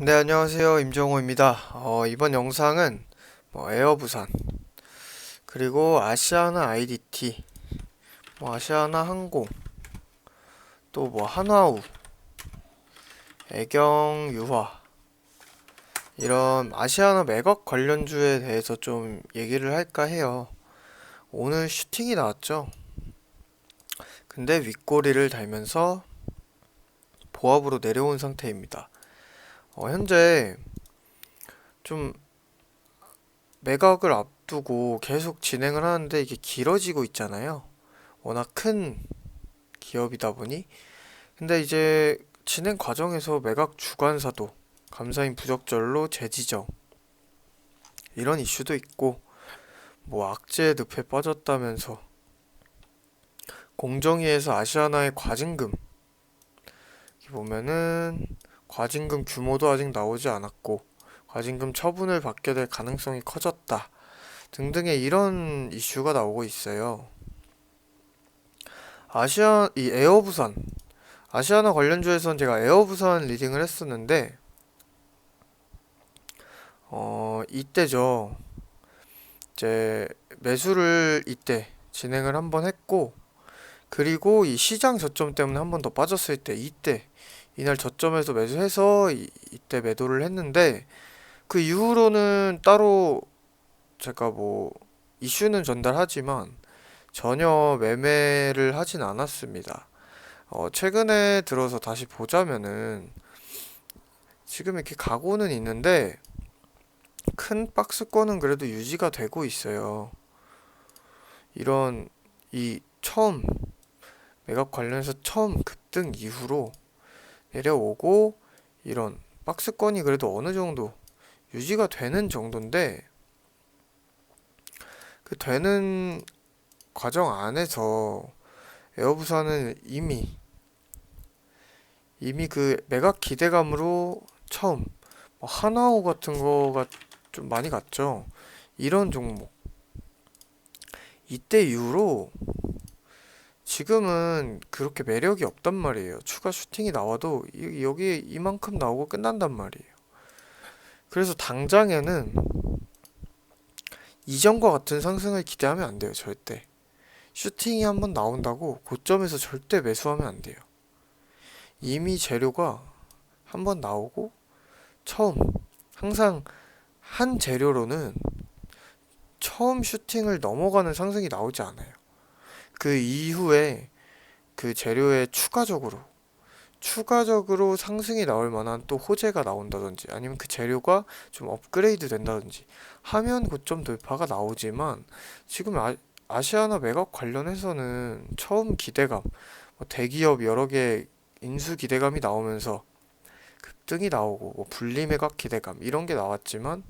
네, 안녕하세요. 임정호입니다. 이번 영상은 에어부산, 그리고 아시아나 IDT, 아시아나 항공, 또 한화우, 애경유화, 이런 아시아나 매각 관련주에 대해서 좀 얘기를 할까 해요. 오늘 슈팅이 나왔죠. 근데 윗꼬리를 달면서 보합으로 내려온 상태입니다. 현재 좀 매각을 앞두고 계속 진행을 하는데 이게 길어지고 있잖아요. 워낙 큰 기업이다 보니. 근데 이제 진행 과정에서 매각 주관사도 감사인 부적절로 재지정 이런 이슈도 있고, 악재 늪에 빠졌다면서 공정위에서 아시아나의 과징금, 여기 보면은 과징금 규모도 아직 나오지 않았고 과징금 처분을 받게 될 가능성이 커졌다 등등의 이런 이슈가 나오고 있어요. 이 에어부산, 아시아나 관련주에선 제가 에어부산 리딩을 했었는데, 이때죠. 이제 매수를 이때 진행을 한번 했고, 그리고 이 시장 저점 때문에 한번 더 빠졌을 때 이때 이날 저점에서 매수해서 이때 매도를 했는데, 그 이후로는 따로 제가 이슈는 전달하지만 전혀 매매를 하진 않았습니다. 최근에 들어서 다시 보자면은 지금 이렇게 가고는 있는데 큰 박스권은 그래도 유지가 되고 있어요. 이런 이 처음 매각 관련해서 처음 급등 이후로 내려오고 이런 박스권이 그래도 어느 정도 유지가 되는 정도인데, 그 되는 과정 안에서 에어부산은 이미 그 매각 기대감으로 처음 하나호 같은 거가 좀 많이 갔죠. 이런 종목 이때 이후로 지금은 그렇게 매력이 없단 말이에요. 추가 슈팅이 나와도 여기 이만큼 나오고 끝난단 말이에요. 그래서 당장에는 이전과 같은 상승을 기대하면 안 돼요. 절대. 슈팅이 한번 나온다고 고점에서 절대 매수하면 안 돼요. 이미 재료가 한번 나오고 처음, 항상 한 재료로는 처음 슈팅을 넘어가는 상승이 나오지 않아요. 그 이후에 그 재료에 추가적으로 상승이 나올 만한 또 호재가 나온다든지 아니면 그 재료가 좀 업그레이드 된다든지 하면 고점 돌파가 나오지만, 지금 아시아나 매각 관련해서는 처음 기대감, 대기업 여러 개 인수 기대감이 나오면서 급등이 나오고 분리 매각 기대감 이런 게 나왔지만,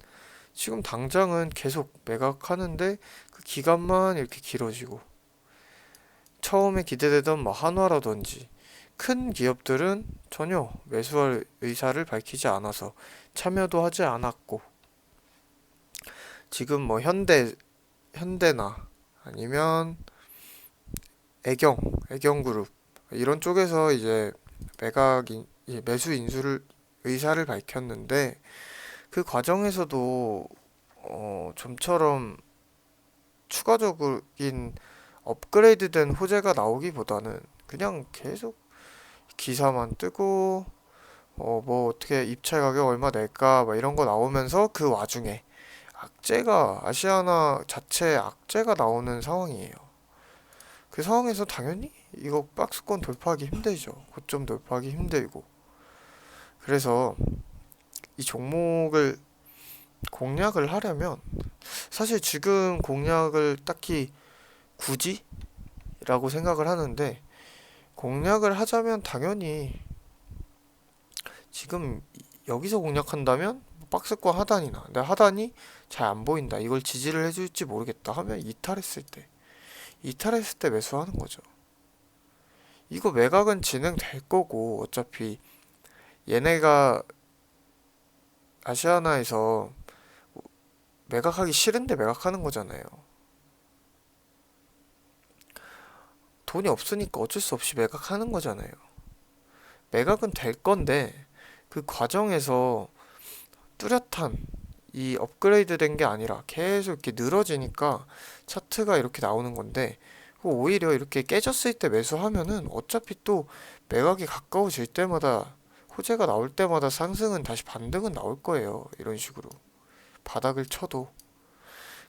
지금 당장은 계속 매각하는데 그 기간만 이렇게 길어지고, 처음에 기대되던 한화라든지 큰 기업들은 전혀 매수할 의사를 밝히지 않아서 참여도 하지 않았고, 지금 현대나 아니면 애경그룹 이런 쪽에서 이제 매수 인수를 의사를 밝혔는데, 그 과정에서도 좀처럼 추가적인 업그레이드된 호재가 나오기보다는 그냥 계속 기사만 뜨고 어떻게 입찰 가격 얼마 낼까 막 이런 거 나오면서 그 와중에 아시아나 자체에 악재가 나오는 상황이에요. 그 상황에서 당연히 이거 박스권 돌파하기 힘들죠. 고점 돌파하기 힘들고. 그래서 이 종목을 공략을 하려면 사실 지금 공략을 딱히 굳이? 라고 생각을 하는데, 공략을 하자면 당연히 지금 여기서 공략한다면 박스권 하단이나 내 하단이 잘 안 보인다, 이걸 지지를 해줄지 모르겠다 하면 이탈했을 때 매수하는 거죠. 이거 매각은 진행될 거고 어차피 얘네가 아시아나에서 매각하기 싫은데 매각하는 거잖아요. 돈이 없으니까 어쩔 수 없이 매각하는 거잖아요. 매각은 될 건데 그 과정에서 뚜렷한 이 업그레이드 된 게 아니라 계속 이렇게 늘어지니까 차트가 이렇게 나오는 건데, 오히려 이렇게 깨졌을 때 매수하면은 어차피 또 매각이 가까워질 때마다, 호재가 나올 때마다 상승은 다시 반등은 나올 거예요. 이런 식으로 바닥을 쳐도.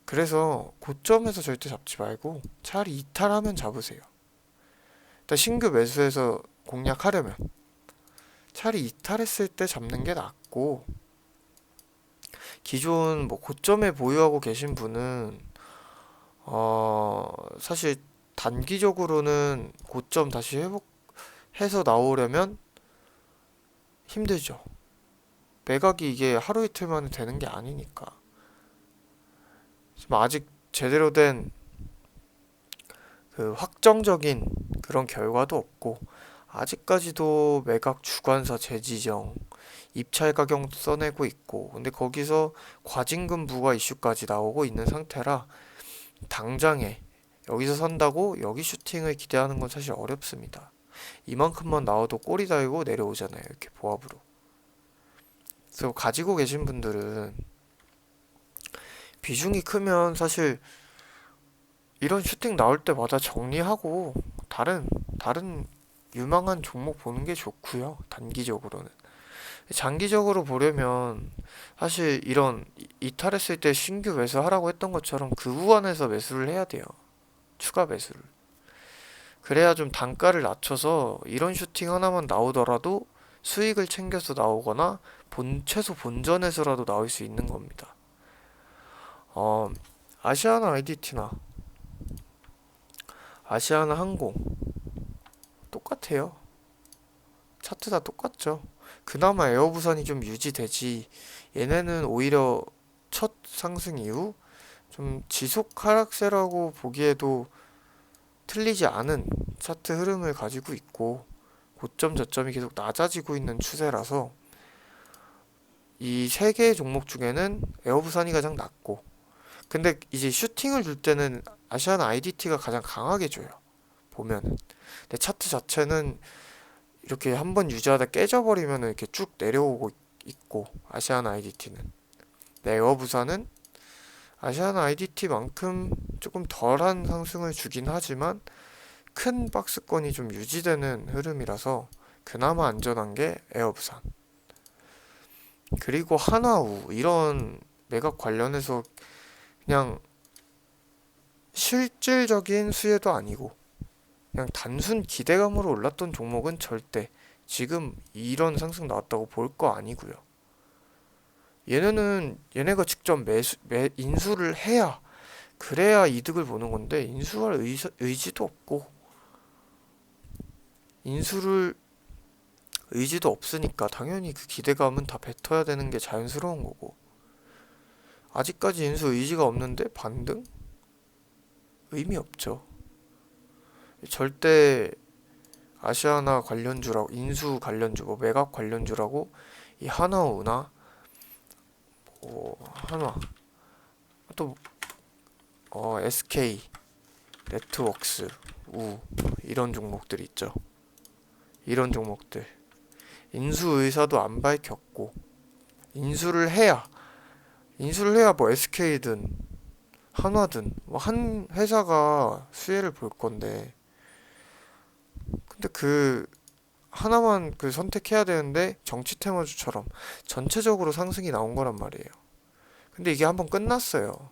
그래서 고점에서 절대 잡지 말고 차라리 이탈하면 잡으세요. 일단 신규 매수해서 공략하려면 차라리 이탈했을 때 잡는 게 낫고, 기존 뭐 고점에 보유하고 계신 분은 사실 단기적으로는 고점 다시 회복해서 나오려면 힘들죠. 매각이 이게 하루 이틀 만에 되는 게 아니니까. 지금 아직 제대로 된 그 확정적인 그런 결과도 없고, 아직까지도 매각 주관사 재지정, 입찰 가격 써내고 있고, 근데 거기서 과징금 부과 이슈까지 나오고 있는 상태라 당장에 여기서 산다고 여기 슈팅을 기대하는 건 사실 어렵습니다. 이만큼만 나와도 꼬리 달고 내려오잖아요. 이렇게 보합으로. 그래서 가지고 계신 분들은 비중이 크면 사실 이런 슈팅 나올 때마다 정리하고 다른 유망한 종목 보는 게 좋고요. 단기적으로는. 장기적으로 보려면 사실 이런 이탈했을 때 신규 매수하라고 했던 것처럼 그 구간에서 매수를 해야 돼요. 추가 매수를. 그래야 좀 단가를 낮춰서 이런 슈팅 하나만 나오더라도 수익을 챙겨서 나오거나 최소 본전에서라도 나올 수 있는 겁니다. 아시아나 IDT나 아시아나 항공 똑같아요. 차트 다 똑같죠. 그나마 에어부산이 좀 유지되지, 얘네는 오히려 첫 상승 이후 좀 지속 하락세라고 보기에도 틀리지 않은 차트 흐름을 가지고 있고, 고점 저점이 계속 낮아지고 있는 추세라서 이 세 개의 종목 중에는 에어부산이 가장 낮고, 근데 이제 슈팅을 줄 때는 아시아나 IDT가 가장 강하게 줘요. 보면은. 근데 차트 자체는 이렇게 한번 유지하다 깨져버리면 이렇게 쭉 내려오고 있고, 아시아나 IDT는. 네, 에어부산은 아시아나 IDT만큼 조금 덜한 상승을 주긴 하지만 큰 박스권이 좀 유지되는 흐름이라서 그나마 안전한 게 에어부산. 그리고 한화우, 이런 매각 관련해서 그냥 실질적인 수혜도 아니고 그냥 단순 기대감으로 올랐던 종목은 절대 지금 이런 상승 나왔다고 볼 거 아니고요. 얘네가 직접 인수를 해야, 그래야 이득을 보는 건데, 인수할 의지도 없고, 인수를 의지도 없으니까 당연히 그 기대감은 다 뱉어야 되는 게 자연스러운 거고, 아직까지 인수 의지가 없는데 반등? 의미 없죠. 절대 아시아나 관련주라고, 인수 관련주, 뭐 매각 관련주라고 이 하나우나 한화, 또 SK 네트웍스, 이런 종목들 있죠. 이런 종목들 인수 의사도 안 밝혔고, 인수를 해야 뭐 SK든 한화든 뭐 한 회사가 수혜를 볼 건데, 근데 그 하나만 그 선택해야 되는데 정치 테마주처럼 전체적으로 상승이 나온 거란 말이에요. 근데 이게 한번 끝났어요.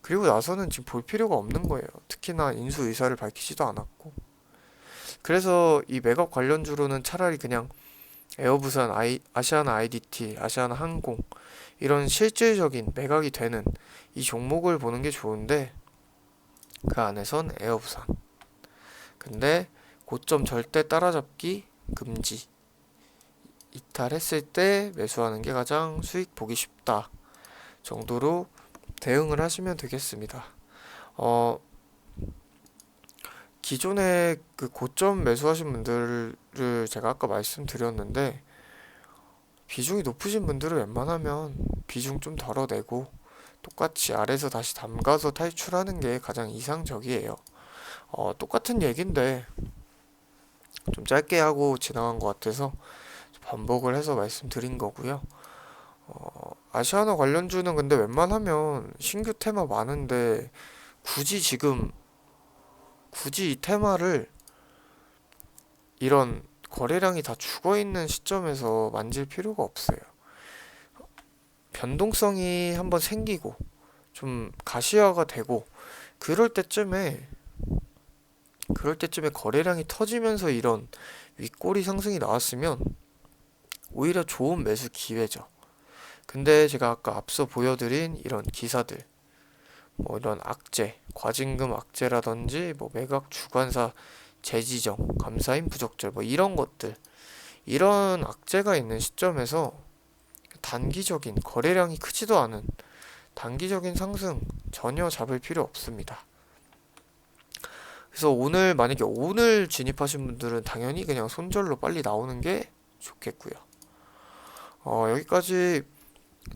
그리고 나서는 지금 볼 필요가 없는 거예요. 특히나 인수 의사를 밝히지도 않았고. 그래서 이 매각 관련주로는 차라리 그냥 에어부산, 아시아나 IDT, 아시아나 항공, 이런 실질적인 매각이 되는 이 종목을 보는 게 좋은데, 그 안에선 에어부산. 근데 고점 절대 따라잡기 금지. 이탈했을 때 매수하는 게 가장 수익 보기 쉽다 정도로 대응을 하시면 되겠습니다. 기존에 그 고점 매수하신 분들을 제가 아까 말씀드렸는데, 비중이 높으신 분들은 웬만하면 비중 좀 덜어내고 똑같이 아래에서 다시 담가서 탈출하는 게 가장 이상적이에요. 똑같은 얘긴데 좀 짧게 하고 지나간 것 같아서 반복을 해서 말씀드린 거고요. 아시아나 관련주는 근데 웬만하면 신규 테마 많은데 굳이 이 테마를 이런 거래량이 다 죽어 있는 시점에서 만질 필요가 없어요. 변동성이 한번 생기고 좀 가시화가 되고 그럴 때쯤에 거래량이 터지면서 이런 윗꼬리 상승이 나왔으면 오히려 좋은 매수 기회죠. 근데 제가 아까 앞서 보여드린 이런 기사들, 뭐 이런 악재, 과징금 악재라든지 뭐 매각 주관사 재지정, 감사인 부적절 뭐 이런 것들, 이런 악재가 있는 시점에서 단기적인 거래량이 크지도 않은 단기적인 상승 전혀 잡을 필요 없습니다. 그래서 만약에 오늘 진입하신 분들은 당연히 그냥 손절로 빨리 나오는 게 좋겠고요. 여기까지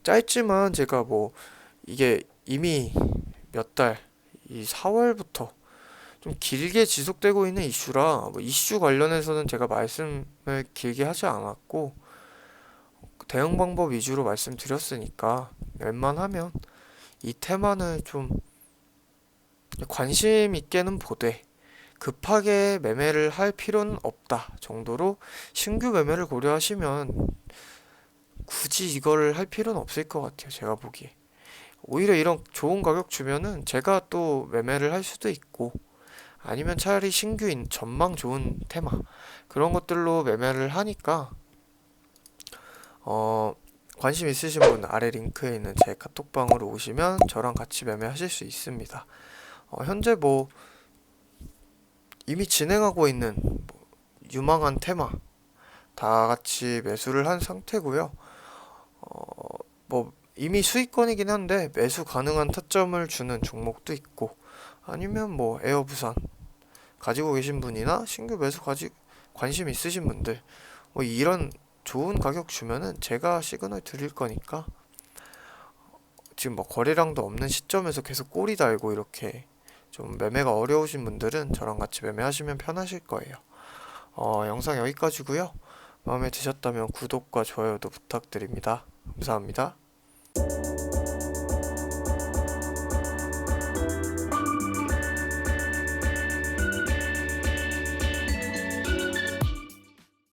짧지만 제가 뭐 이게 이미 몇 달, 이 4월부터 좀 길게 지속되고 있는 이슈라 뭐 이슈 관련해서는 제가 말씀을 길게 하지 않았고 대응 방법 위주로 말씀드렸으니까 웬만하면 이 테마는 좀 관심 있게는 보되 급하게 매매를 할 필요는 없다 정도로 신규 매매를 고려하시면 굳이 이거를 할 필요는 없을 것 같아요. 제가 보기에. 오히려 이런 좋은 가격 주면은 제가 또 매매를 할 수도 있고 아니면 차라리 신규인 전망 좋은 테마 그런 것들로 매매를 하니까 관심 있으신 분 아래 링크에 있는 제 카톡방으로 오시면 저랑 같이 매매하실 수 있습니다. 현재 뭐 이미 진행하고 있는 뭐 유망한 테마 다 같이 매수를 한 상태고요. 뭐 이미 수익권이긴 한데 매수 가능한 타점을 주는 종목도 있고 아니면 뭐 에어부산 가지고 계신 분이나 신규 매수 관심 있으신 분들 뭐 이런 좋은 가격 주면은 제가 시그널 드릴 거니까 지금 뭐 거래량도 없는 시점에서 계속 꼬리 달고 이렇게 좀 매매가 어려우신 분들은 저랑 같이 매매하시면 편하실 거예요. 영상 여기까지고요. 마음에 드셨다면 구독과 좋아요도 부탁드립니다. 감사합니다.